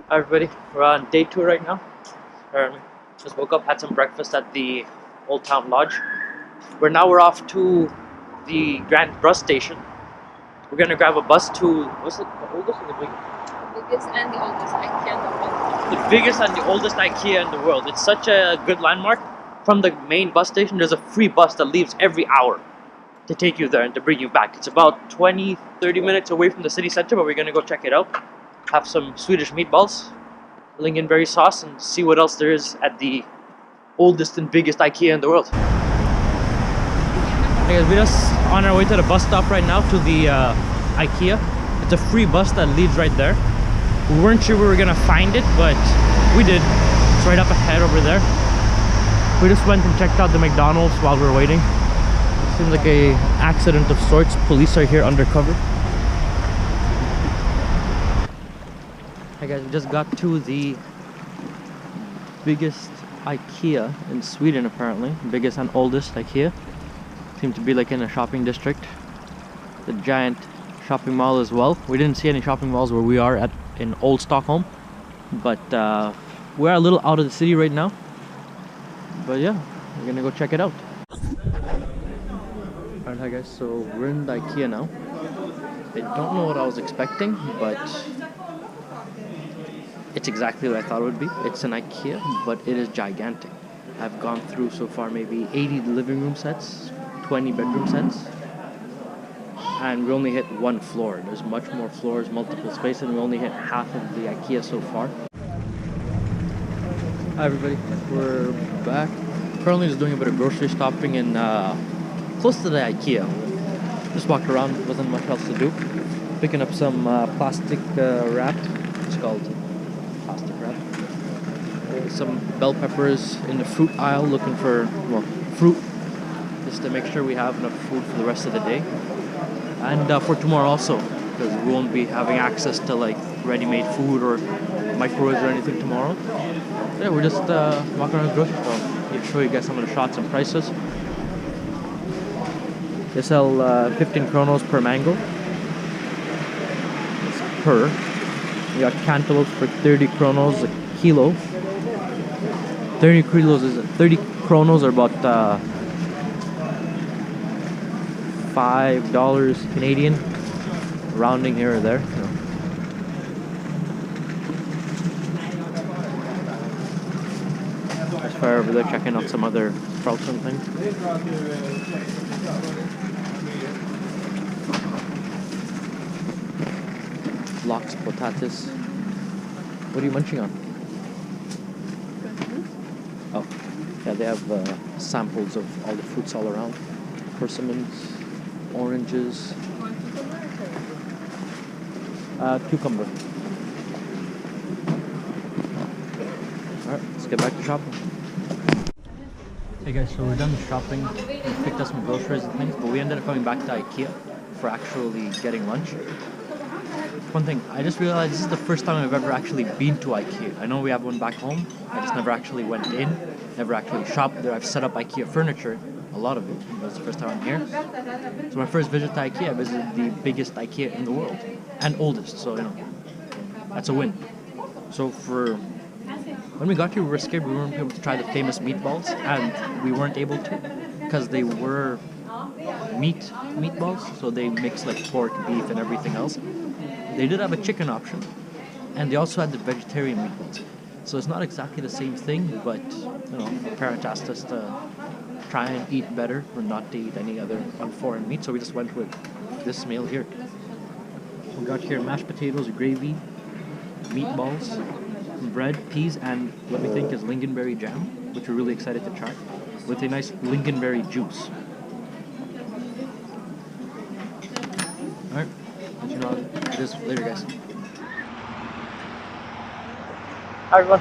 Hi everybody, we're on day 2 right now. Just woke up, had some breakfast at the Old Town Lodge. We're off to the Grand Bus Station. We're gonna grab a bus to, what's it, the oldest or the biggest? Biggest and the oldest IKEA in the world. The biggest and the oldest IKEA in the world. It's such a good landmark. From the main bus station, there's a free bus that leaves every hour to take you there and to bring you back. It's about 20-30 minutes away from the city center, but we're gonna go check it out. Have some Swedish meatballs, lingonberry sauce, and see what else there is at the oldest and biggest IKEA in the world. Hey guys, we're just on our way to the bus stop right now to the IKEA. It's a free bus that leaves right there. We weren't sure we were gonna find it, but we did. It's right up ahead over there. We just went and checked out the McDonald's while we were waiting. Seems like a accident of sorts. Police are here undercover. Hey guys, we just got to the biggest IKEA in Sweden apparently. Biggest and oldest IKEA. Seems to be like in a shopping district. The giant shopping mall as well. We didn't see any shopping malls where we are at in old Stockholm. But we're a little out of the city right now. But yeah, we're gonna go check it out. Alright, hi guys, so we're in the IKEA now. I don't know what I was expecting, but it's exactly what I thought it would be. It's an IKEA, but it is gigantic. I've gone through so far maybe 80 living room sets, 20 bedroom sets, and we only hit one floor. There's much more floors, multiple spaces, and we only hit half of the IKEA so far. Hi everybody, we're back. Currently just doing a bit of grocery shopping in close to the IKEA. Just walked around, wasn't much else to do. Picking up some plastic wrap. It's called plastic wrap. Some bell peppers in the fruit aisle, looking for fruit, just to make sure we have enough food for the rest of the day, and for tomorrow also, because we won't be having access to like ready-made food or microwaves or anything tomorrow. So yeah, we're just walking around the grocery store. I'll show you guys some of the shots and prices. They sell 15 kronos per mango. It's per. We got cantaloupes for 30 kronos a kilo. 30 kronos are about $5 Canadian, rounding here or there. There's fire over there checking out some other sprouts and things. Lox, potatis. What are you munching on? Oh, yeah, they have samples of all the fruits all around. Persimmons, oranges, cucumber. Alright, let's get back to shopping. Hey guys, so we're done shopping. We picked up some groceries and things, but we ended up coming back to IKEA for actually getting lunch. One thing, I just realized this is the first time I've ever actually been to IKEA. I know we have one back home. I just never actually went in, never actually shopped there. I've set up IKEA furniture, a lot of it. But it's the first time I'm here. So my first visit to IKEA, I visited the biggest IKEA in the world and oldest. So that's a win. So when we got here, we were scared we weren't able to try the famous meatballs, and we weren't able to because they were meatballs. So they mix like pork, beef, and everything else. They did have a chicken option, and they also had the vegetarian meatballs. So it's not exactly the same thing, but our parents asked us to try and eat better or not to eat any other foreign meat, so we just went with this meal here. We got here mashed potatoes, gravy, meatballs, bread, peas, and what we think is lingonberry jam, which we're really excited to try, with a nice lingonberry juice. Alright, let you know how it is later, guys. Hi everyone.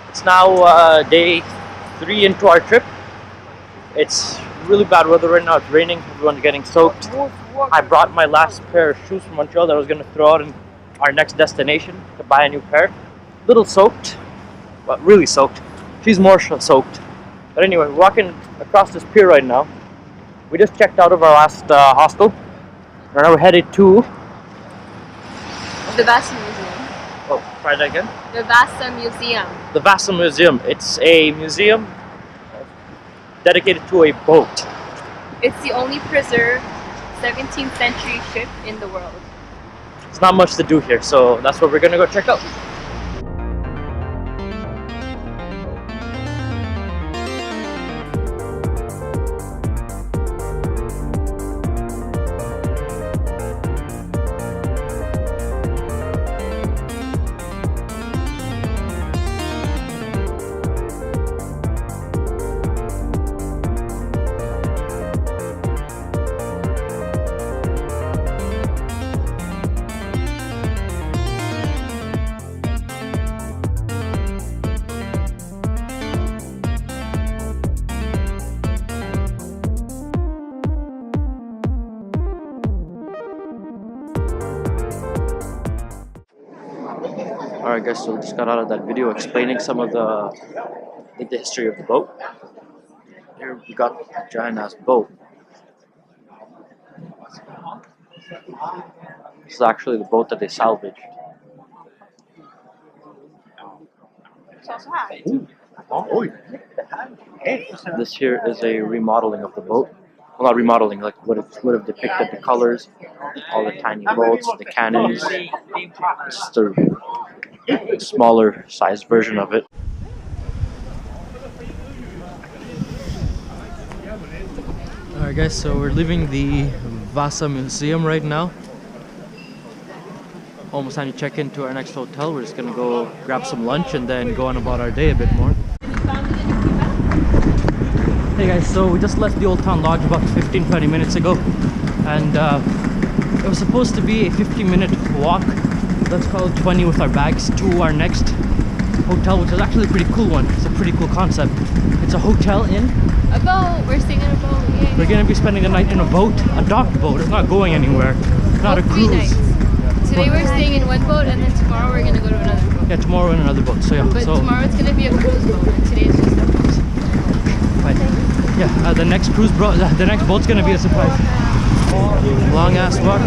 It's now day 3 into our trip. It's really bad weather right now. It's raining. Everyone's getting soaked. I brought my last pair of shoes from Montreal that I was going to throw out in our next destination to buy a new pair. Little soaked, but really soaked. She's more soaked. But anyway, we're walking across this pier right now. We just checked out of our last hostel. And now we're headed to The Vasa Museum. Oh, try that again. The Vasa Museum. The Vasa Museum. It's a museum dedicated to a boat. It's the only preserved 17th century ship in the world. There's not much to do here, so that's what we're gonna go check out. Alright guys, so we just got out of that video explaining some of the history of the boat. Here we got a giant ass boat. This is actually the boat that they salvaged. This here is a remodeling of the boat. Well, not remodeling, like would have depicted the colors, all the tiny boats, the cannons. It's just a smaller sized version of it. Alright guys, so we're leaving the Vasa Museum right now. Almost time to check into our next hotel. We're just gonna go grab some lunch and then go on about our day a bit more. Hey guys, so we just left the Old Town Lodge about 15-20 minutes ago, and it was supposed to be a 15-minute walk. Let's call it 20 with our bags to our next hotel, which is actually a pretty cool one. It's a pretty cool concept. It's a hotel in A boat. We're staying in a boat. Yay. We're gonna be spending the night in a boat, a docked boat. It's not going anywhere. Not a Three cruise. nights. Today we're staying in one boat, and then tomorrow we're gonna go to another boat. Yeah, tomorrow in another boat. So yeah. But so tomorrow it's gonna be a cruise boat, and today's just a boat. fine. Yeah, the next the next boat's gonna be a surprise. Long ass walk.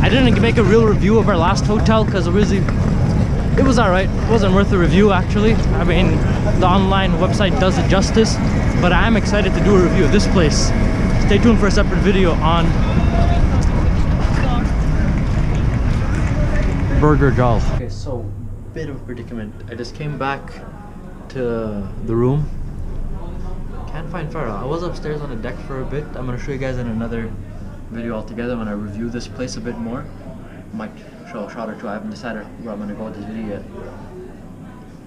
I didn't make a real review of our last hotel because it was alright. It wasn't worth a review actually. I mean, the online website does it justice, but I am excited to do a review of this place. Stay tuned for a separate video on Burger Joll. Okay, so bit of a predicament. I just came back to the room. Can't find Farah. I was upstairs on the deck for a bit. I'm gonna show you guys in another video altogether when I review this place a bit more. Might show a shot or two. I haven't decided where I'm gonna go with this video yet.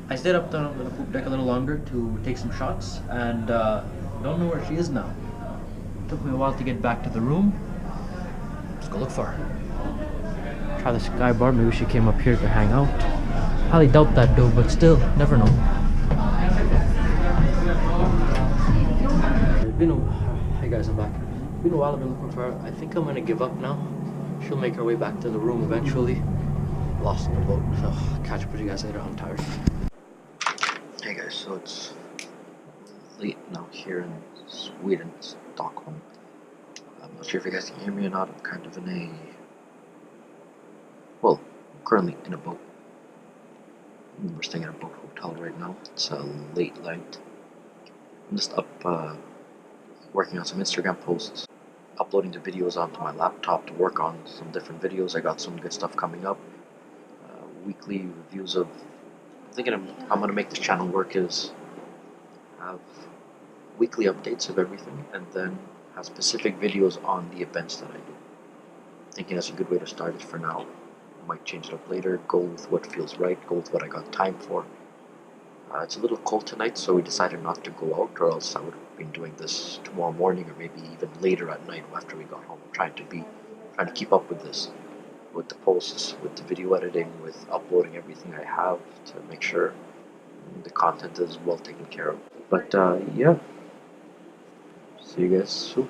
I stayed up on the poop deck a little longer to take some shots, and don't know where she is now. Took me a while to get back to the room. Let's go look for her. Try the sky bar. Maybe she came up here to hang out. Highly doubt that though, but still, never know. Hey guys, I'm back. It's been a while I've been looking for her. I think I'm gonna give up now. She'll make her way back to the room eventually. Lost in the boat, so catch up with you guys later. I'm tired. Hey guys, so it's late now here in Sweden, Stockholm. I'm not sure if you guys can hear me or not. I'm kind of well, currently in a boat. We're staying in a boat hotel right now. It's a late night. I'm just up working on some Instagram posts, uploading the videos onto my laptop to work on some different videos. I got some good stuff coming up. Weekly reviews of. I'm thinking I'm gonna make this channel work is have weekly updates of everything, and then have specific videos on the events that I do. Thinking that's a good way to start it for now. Might change it up later. Go with what feels right. Go with what I got time for. It's a little cold tonight, so we decided not to go out, or else I would have been doing this tomorrow morning, or maybe even later at night after we got home. Trying to keep up with this, with the posts, with the video editing, with uploading everything I have to make sure the content is well taken care of. But yeah, see you guys soon.